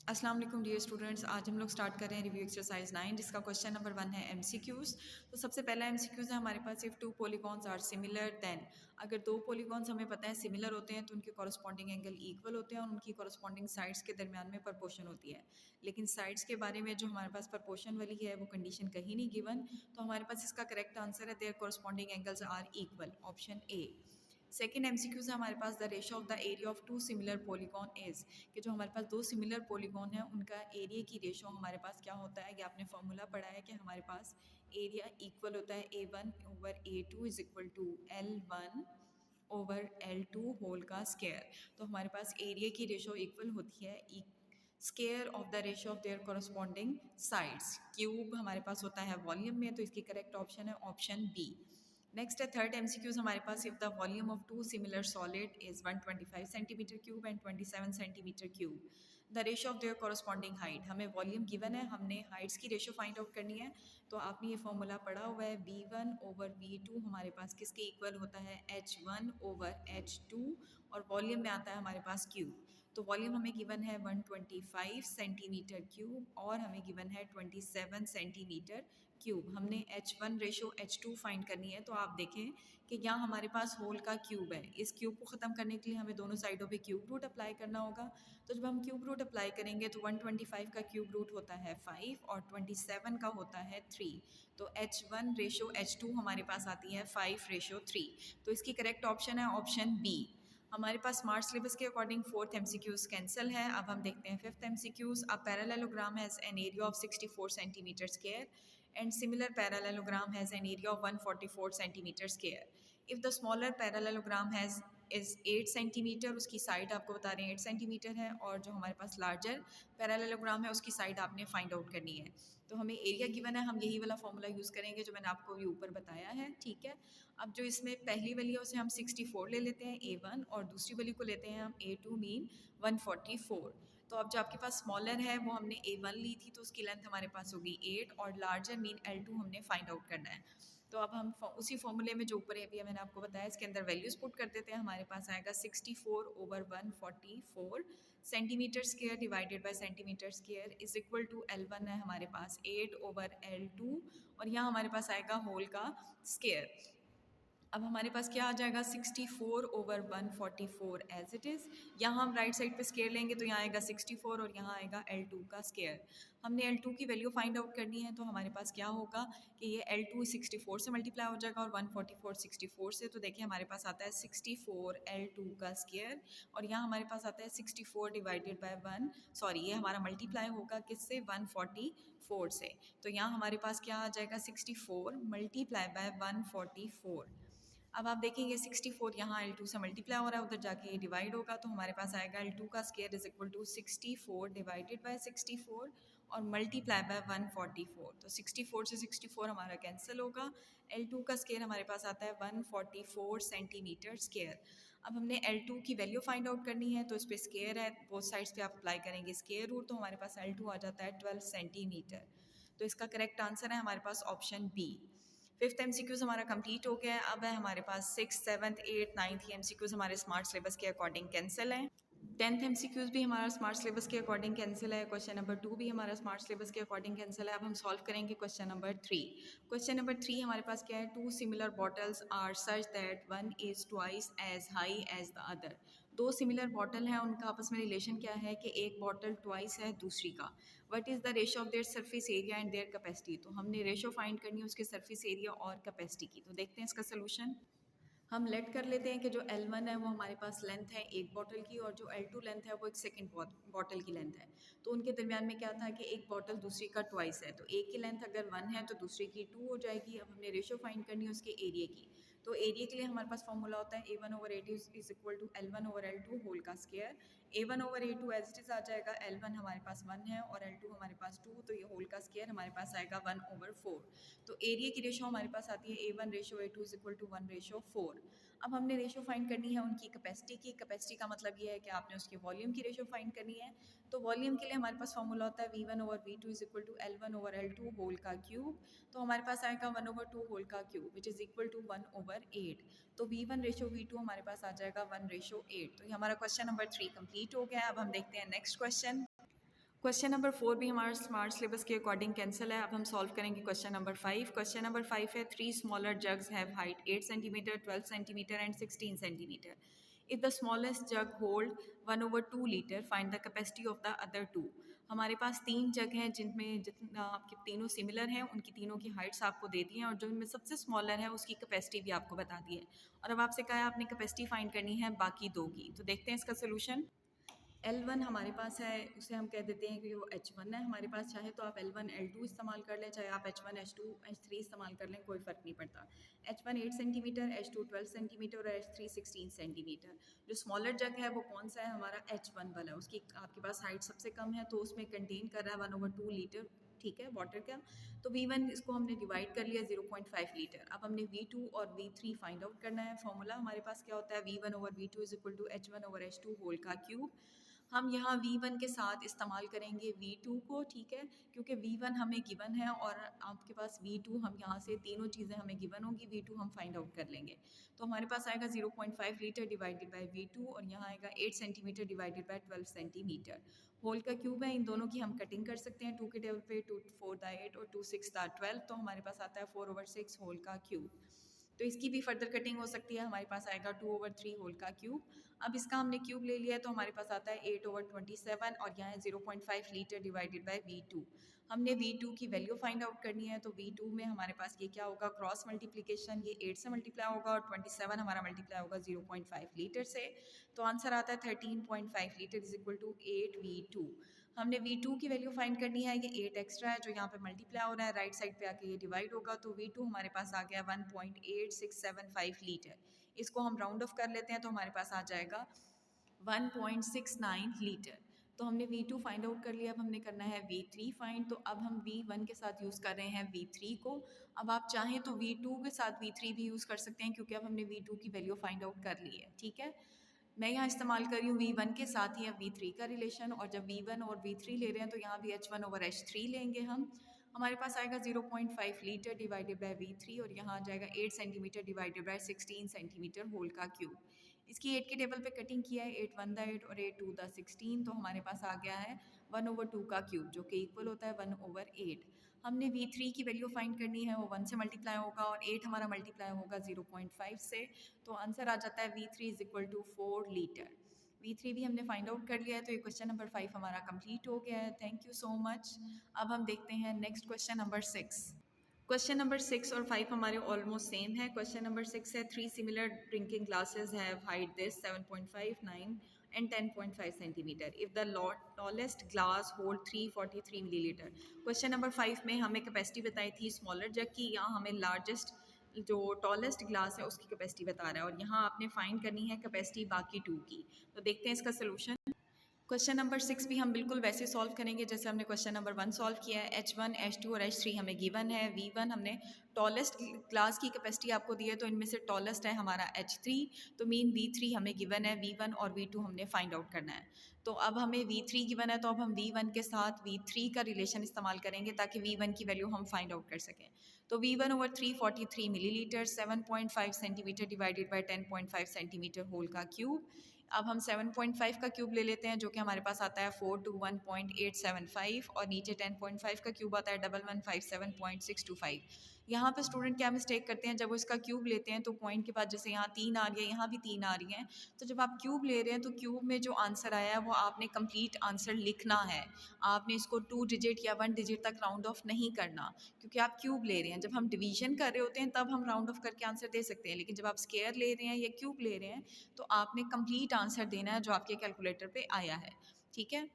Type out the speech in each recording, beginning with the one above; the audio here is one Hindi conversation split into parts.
अस्सलाम वालेकुम डियर स्टूडेंट्स। आज हम लोग स्टार्ट कर रहे हैं रिव्यू एक्सरसाइज 9 जिसका क्वेश्चन नंबर 1 है एमसीक्यूज़। तो सबसे पहला एमसीक्यूज़ है हमारे पास, if two polygons are similar then, अगर दो पॉलीगॉन्स हमें पता है सिमिलर होते हैं तो उनके कॉरस्पॉन्डिंग एंगल इक्वल होते हैं और उनकी कॉरस्पॉन्डिंग साइड्स के दरमियान में प्रपोर्शन होती है। लेकिन साइड्स के बारे में जो हमारे पास प्रपोर्शन वाली है वो कंडीशन कहीं नहीं गिवन, तो हमारे पास इसका करेक्ट आंसर है their corresponding angles are equal, option A. Second MCQs है हमारे पास, the ratio of the area of two similar polygon is, कि जो हमारे पास दो सिमिलर पॉलीगॉन है उनका एरिया की रेशियो हमारे पास क्या होता है, कि आपने फॉर्मूला पढ़ा है कि हमारे पास एरिया इक्वल होता है A1/A2 is equal to L1/L2 whole का स्क्वायर। तो हमारे पास एरिया की रेशियो इक्वल होती है square of the ratio of their corresponding sides. Cube हमारे पास होता है वॉल्यूम में, तो इसकी करेक्ट ऑप्शन है ऑप्शन बी। नेक्स्ट है थर्ड एमसीक्यूज हमारे पास, if the volume of two similar solid is 125 centimetre cube and 27 centimetre cube, the ratio of their corresponding height. हमें वॉल्यूम गिवन है, हमने हाइट्स की रेशियो फाइंड आउट करनी है। तो आपने ये फॉर्मूला पढ़ा हुआ है, V1/V2 हमारे पास किसके इक्वल होता है, H1/H2, और वॉल्यूम में आता है हमारे पास क्यूब। तो वॉल्यूम हमें गिवन है 125 सेंटीमीटर क्यूब और हमें गिवन है 27 सेंटीमीटर क्यूब। हमने H1/H2 फाइंड करनी है। तो आप देखें कि यहाँ हमारे पास होल का क्यूब है, इस क्यूब को ख़त्म करने के लिए हमें दोनों साइडों पे क्यूब रूट अप्लाई करना होगा। तो जब हम क्यूब रूट अप्लाई करेंगे तो 125 का क्यूब रूट होता है 5 और 27 का होता है 3। तो H1/H2 हमारे पास आती है 5/3। तो इसकी करेक्ट ऑप्शन है ऑप्शन बी। हमारे पास स्मार्ट सिलेबस के अकॉर्डिंग फोर्थ एमसीक्यूज कैंसिल है। अब हम देखते हैं fifth MCQs. A parallelogram has an area of 64 centimetre square and similar parallelogram has an area of 144 centimeter square. If the smaller parallelogram has is 8 centimetre, उसकी साइड आपको बता रहे हैं 8 सेंटीमीटर है, और जो हमारे पास लार्जर पैरेललोग्राम है उसकी साइड आपने फाइंड आउट करनी है। तो हमें एरिया गिवन है, हम यही वाला फॉर्मूला यूज़ करेंगे जो मैंने आपको अभी ऊपर बताया है, ठीक है। अब जो इसमें पहली वाली है उसे हम 64 ले लेते हैं A1, और दूसरी वाली को लेते हैं हम A2 मीन 144। तो अब जो आपके पास स्मॉलर है वो हमने A1 ली थी, तो उसकी लेंथ हमारे पास होगी 8, और लार्जर मीन L2 हमने फाइंड आउट करना है। तो अब हम उसी फॉर्मूले में जो ऊपर अभी मैंने आपको बताया इसके अंदर वैल्यूज पुट कर देते हैं। हमारे पास आएगा 64/144 centimetre square divided by centimetre square is equal to L1 है हमारे पास 8/L2, और यहाँ हमारे पास आएगा होल का स्क्वायर। अब हमारे पास क्या आ जाएगा, 64/144 एज इट इज़। यहाँ हम राइट साइड पे स्केयर लेंगे तो यहाँ आएगा 64 और यहाँ आएगा L2 का स्केयर। हमने L2 की वैल्यू फाइंड आउट करनी है, तो हमारे पास क्या होगा कि ये L2 64 से मल्टीप्लाई हो जाएगा और 144 64 से। तो देखिए हमारे पास आता है 64 L2 का स्केयर, और यहाँ हमारे पास आता है 64 डिवाइडेड बाय 1, सॉरी ये हमारा मल्टीप्लाई होगा किससे, 144 से। तो यहाँ हमारे पास क्या आ जाएगा, 64 मल्टीप्लाई बाय 144। अब आप देखेंगे 64 यहाँ L2 से मल्टीप्लाई हो रहा है, उधर जाके ये डिवाइड होगा, तो हमारे पास आएगा L2 का square is equal to 64 divided by 64 और मल्टीप्लाई बाय 144। तो 64 से 64 हमारा कैंसिल होगा। L2 का स्क्वायर हमारे पास आता है 144 सेंटीमीटर स्क्वायर। अब हमने L2 की वैल्यू फाइंड आउट करनी है, तो इस पर स्क्वायर है, बोथ साइड्स पे आप अप्लाई करेंगे स्क्वायर रूट, तो हमारे पास L2 आ जाता है 12 सेंटीमीटर। तो इसका करेक्ट आंसर है हमारे पास ऑप्शन बी। फिफ्थ एमसीक्यूज हमारा कंप्लीट हो गया है। अब है हमारे पास six, seventh, eight, ninth MCQs हमारे स्मार्ट सिलेबस के अकॉर्डिंग कैंसिल हैं। टेंथ एमसीक्यूज भी हमारा स्मार्ट सिलेबस के अकॉर्डिंग कैंसिल है। क्वेश्चन नंबर 2 भी हमारा स्मार्ट सिलेबस के अकॉर्डिंग कैंसिल है। अब हम सॉल्व करेंगे क्वेश्चन नंबर 3। क्वेश्चन नंबर 3 हमारे पास क्या है, two similar bottles are such that one is twice as high as the other. दो सिमिलर बॉटल हैं, उनका आपस में रिलेशन क्या है कि एक बॉटल ट्वाइस है दूसरी का। What is the ratio of their surface area and their capacity. तो हमने रेशो फाइंड करनी है उसके सरफेस एरिया और कैपेसिटी की। तो देखते हैं इसका सोल्यूशन। हम लेट कर लेते हैं कि जो L1 है वो हमारे पास लेंथ है एक बॉटल की, और जो L2 लेंथ है वो एक सेकंड बॉटल की लेंथ है। तो उनके दरमियान में क्या था कि एक बॉटल दूसरी का ट्वाइस है, तो एक की लेंथ अगर 1 है तो दूसरी की 2 हो जाएगी। अब हमने रेशो फाइंड करनी है उसके एरिया की। तो एरिया के लिए हमारे पास फॉर्मूला होता है A1/A2 is equal to L1/L2 whole का square. A1/A2 as it is आ जाएगा, L1 हमारे पास 1 है और L2 हमारे पास 2, तो ये होल का स्क्वायर हमारे पास आएगा 1/4। तो एरिया की रेशो हमारे पास आती है A1/A2 इज इक्वल टू 1/4। अब हमने रेशो फाइंड करनी है उनकी कैपेसिटी की। कैपेसिटी का मतलब ये है कि आपने उसके वॉल्यूम की रेशो फाइंड करनी है। तो वॉल्यूम के लिए हमारे पास फॉर्मूला होता है V1/V2 is equal to L1/L2 whole का क्यूब। तो हमारे पास आएगा 1/2 होल का cube which is equal to 1/8। तो V1/V2 हमारे पास आ जाएगा 1/8। तो ये हमारा क्वेश्चन नंबर 3 कंप्लीट हो गया। अब हम देखते हैं नेक्स्ट क्वेश्चन। क्वेश्चन नंबर 4 भी हमारा स्मार्ट सिलेबस के अकॉर्डिंग कैंसिल है। अब हम सॉल्व करेंगे क्वेश्चन नंबर 5। क्वेश्चन नंबर 5 है 3 smaller jugs have height 8 centimetre, 12 centimetre and 16 centimetre. If the smallest jug hold 1/2 litre, find the capacity of the other two. हमारे पास 3 जग हैं जिनमें जितना आपके तीनों सिमिलर हैं, उनकी तीनों की हाइट्स आपको दे दी हैं और जो इनमें सबसे स्मॉलर है उसकी कैपेसिटी भी आपको बता दी है। और अब आपसे कहा है आपने कैपेसिटी फाइंड करनी है बाकी दो की। तो देखते हैं इसका सोल्यूशन। L1 हमारे पास है, उसे हम कह देते हैं कि वो H1 है हमारे पास। चाहे तो आप L1 L2 इस्तेमाल कर लें, चाहे आप H1 H2 H3 इस्तेमाल कर लें, कोई फ़र्क नहीं पड़ता। H1 8 सेंटीमीटर, H2 12 सेंटीमीटर और H3 16 सेंटीमीटर। जो स्मॉलर जग है वो कौन सा है, हमारा H1 वाला। उसकी आपके पास हाइट सबसे कम है तो उसमें कंटेन कर रहा है 1/2 लीटर, ठीक है, वाटर का। तो V1 इसको हमने डिवाइड कर लिया 0.5 लीटर। अब हमने V2 और V3 फाइंड आउट करना है। फॉर्मूला हमारे पास क्या होता है, V1/V2 is equal to H1/H2 whole का क्यूब। हम यहाँ V1 के साथ इस्तेमाल करेंगे V2 को, ठीक है, क्योंकि V1 हमें गिवन है और आपके पास V2, हम यहाँ से तीनों चीज़ें हमें गिवन होंगी, V2 हम फाइंड आउट कर लेंगे। तो हमारे पास आएगा 0.5 लीटर डिवाइडेड बाय V2 और यहाँ आएगा 8 centimetre divided by 12 centimetre. Whole का क्यूब है, इन दोनों की हम कटिंग कर सकते हैं। 2 के टेबल पे 2 4 दा 8 और 2 6 दा 12, तो हमारे पास आता है 4/6 होल का क्यूब। तो इसकी भी फर्दर कटिंग हो सकती है, हमारे पास आएगा 2/3 होल का क्यूब। अब इसका हमने क्यूब ले लिया है तो हमारे पास आता है 8/27 और यहाँ है 0.5 लीटर डिवाइडेड बाय V2। हमने V2 की वैल्यू फाइंड आउट करनी है, तो V2 में हमारे पास ये क्या होगा, क्रॉस मल्टीप्लिकेशन, ये 8 से मल्टीप्लाई होगा और 27 हमारा मल्टीप्लाई होगा 0.5 लीटर से। तो आंसर आता है 13.5 litre is equal to 8V2। हमने V2 की वैल्यू फाइंड करनी है, ये 8 एक्स्ट्रा है जो यहाँ पे मल्टीप्लाई हो रहा है, राइट साइड पे आके ये डिवाइड होगा, तो V2 हमारे पास आ गया 1.8675 लीटर। इसको हम राउंड ऑफ कर लेते हैं तो हमारे पास आ जाएगा 1.69 लीटर। तो हमने V2 फाइंड आउट कर लिया, अब हमने करना है V3 फाइंड। तो अब हम V1 के साथ यूज़ कर रहे हैं V3 को। अब आप चाहें तो V2 के साथ V3 भी यूज़ कर सकते हैं क्योंकि अब हमने V2 की वैल्यू फाइंड आउट कर ली है, ठीक है। मैं यहाँ इस्तेमाल कर रही हूँ V1 के साथ ही अब V3 का रिलेशन, और जब V1 और V3 ले रहे हैं तो यहाँ भी H1/H3 लेंगे हम। हमारे पास आएगा 0.5 लीटर डिवाइडेड बाय V3 और यहाँ आ जाएगा 8 centimetre divided by 16 centimetre whole का क्यूब। इसकी 8 के टेबल पे कटिंग किया है, 8 1 दा 8 और 8 2 दा 16, तो हमारे पास आ गया है 1/2 का क्यूब जो कि इक्वल होता है 1/8। हमने V3 की वैल्यू फाइंड करनी है, वो 1 से मल्टीप्लाई होगा और 8 हमारा मल्टीप्लाई होगा 0.5 से, तो आंसर आ जाता है V3 is equal to 4 litre. V3 भी हमने फाइंड आउट कर लिया है, तो ये क्वेश्चन नंबर 5 हमारा कंप्लीट हो गया है। Thank you so much. अब हम देखते हैं next question number 6। Question number 6 और 5 हमारे ऑलमोस्ट सेम है। क्वेश्चन नंबर 6 है 3 similar drinking glasses have height this 7.5 9 and 10.5 centimetre if the tallest glass hold 343 millilitre. Question number 5 में हमें कैपेसिटी बताई थी स्मॉलर जग की, यहाँ हमें लार्जेस्ट जो टॉलेस्ट ग्लास है उसकी कैपेसिटी बता रहा है और यहाँ आपने फाइंड करनी है कैपेसिटी बाकी टू की। तो देखते हैं इसका सोल्यूशन। क्वेश्चन नंबर 6 भी हम बिल्कुल वैसे सॉल्व करेंगे जैसे हमने क्वेश्चन नंबर 1 सॉल्व किया है। H1 H2 और H3 हमें गिवन है। V1 हमने टॉलेस्ट क्लास की कैपेसिटी आपको दी है, तो इनमें से टॉलेस्ट है हमारा H3, तो मीन V3 हमें गिवन है। V1 और V2 हमने फाइंड आउट करना है। तो अब हमें V3 गिवन है, तो अब हम V1 के साथ V3 का रिलेशन इस्तेमाल करेंगे ताकि V1 की वैल्यू हम फाइंड आउट कर सकें। तो V1/3 43 millilitre, 7.5 centimetre divided by 10.5 centimetre whole का क्यूब। अब हम 7.5 का क्यूब ले लेते हैं जो कि हमारे पास आता है 421.875 और नीचे 10.5 का क्यूब आता है 1157.625। यहाँ पे स्टूडेंट क्या मिस्टेक करते हैं, जब वो इसका क्यूब लेते हैं तो पॉइंट के बाद जैसे यहाँ 3 आ रही है, यहाँ भी 3 आ रही हैं, तो जब आप क्यूब ले रहे हैं तो क्यूब में जो आंसर आया है वो आपने कंप्लीट आंसर लिखना है। आपने इसको 2 डिजिट या 1 डिजिट तक राउंड ऑफ नहीं करना क्योंकि आप क्यूब ले रहे हैं। जब हम डिवीजन कर रहे होते हैं तब हम राउंड ऑफ करके आंसर दे सकते हैं, लेकिन जब आप स्केयर ले रहे हैं या क्यूब ले रहे हैं तो आपने कंप्लीट आंसर देना है जो आपके कैलकुलेटर पे आया है, ठीक है।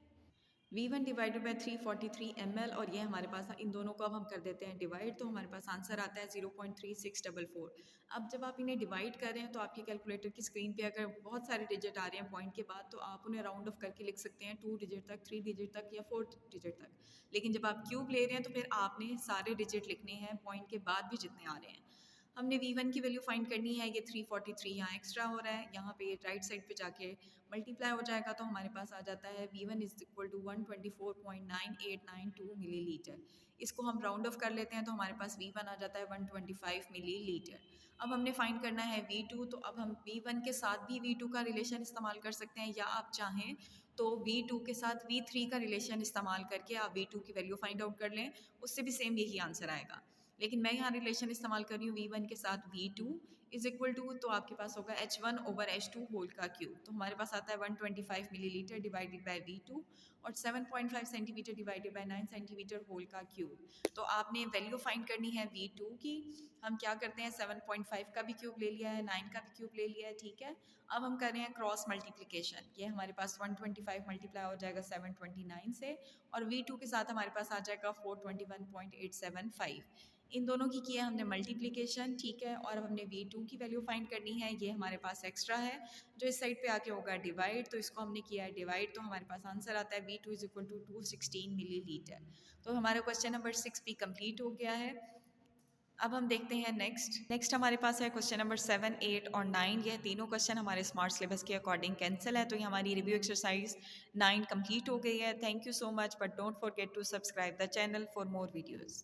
V1 डिवाइडेड बाई 343 ml और ये हमारे पास, इन दोनों को अब हम कर देते हैं डिवाइड, तो हमारे पास आंसर आता है 0.3644। अब जब आप इन्हें डिवाइड कर रहे हैं तो आपके कैलकुलेटर की स्क्रीन पे अगर बहुत सारे डिजिट आ रहे हैं पॉइंट के बाद, तो आप उन्हें राउंड ऑफ करके लिख सकते हैं 2 डिजिट तक, 3 डिजिट तक या 4 डिजिट तक। लेकिन जब आप क्यूब ले रहे हैं तो फिर आपने सारे डिजिट लिखने हैं पॉइंट के बाद भी जितने आ रहे हैं। हमने V1 की वैल्यू फाइंड करनी है, ये 343 यहाँ एक्स्ट्रा हो रहा है, यहाँ पे ये राइट साइड पे जाके मल्टीप्लाई हो जाएगा, तो हमारे पास आ जाता है V1 is equal to 124.9892 millilitre. इसको हम राउंड ऑफ कर लेते हैं तो हमारे पास V1 आ जाता है 125 मिलीलीटर। अब हमने फाइंड करना है V2, तो अब हम V1 के साथ भी V2 का रिलेशन इस्तेमाल कर सकते हैं, या आप चाहें तो V2 के साथ V3 का रिलेशन इस्तेमाल करके आप V2 की वैल्यू फाइंड आउट कर लें, उससे भी सेम यही आंसर आएगा। लेकिन मैं यहाँ रिलेशन इस्तेमाल कर रही हूँ V1 के साथ V2 इज इक्वल टू, तो आपके पास होगा H1 ओवर H2 होल का क्यूब। तो हमारे पास आता है 125 मिलीलीटर डिवाइडेड बाय V2 और 7.5 centimetre divided by 9 centimetre whole का क्यूब। तो आपने वैल्यू फाइंड करनी है V2 की। हम क्या करते हैं, 7.5 का भी क्यूब ले लिया है, 9 का भी क्यूब ले लिया है, ठीक है। अब हम कर रहे हैं क्रॉस मल्टीप्लिकेशन। ये हमारे पास 125 मल्टीप्लाई हो जाएगा 729 से, और V2 के साथ हमारे पास आ जाएगा 421.875। इन दोनों की है हमने मल्टीप्लिकेशन, ठीक है। और अब हमने V2 की वैल्यू फाइंड करनी है। ये हमारे पास एक्स्ट्रा है जो इस साइड पे आके होगा डिवाइड, तो इसको हमने किया है डिवाइड, तो हमारे पास आंसर आता है V2 is equal to 216 millilitre. तो हमारा क्वेश्चन नंबर 6 भी कंप्लीट हो गया है। अब हम देखते हैं नेक्स्ट हमारे पास है क्वेश्चन नंबर 7, 8 और 9। यह तीनों क्वेश्चन हमारे स्मार्ट सिलेबस के अकॉर्डिंग कैंसिल है, तो ये हमारी रिव्यू एक्सरसाइज 9 कंप्लीट हो गई है। Thank you so much, but don't forget to subscribe the channel for more videos.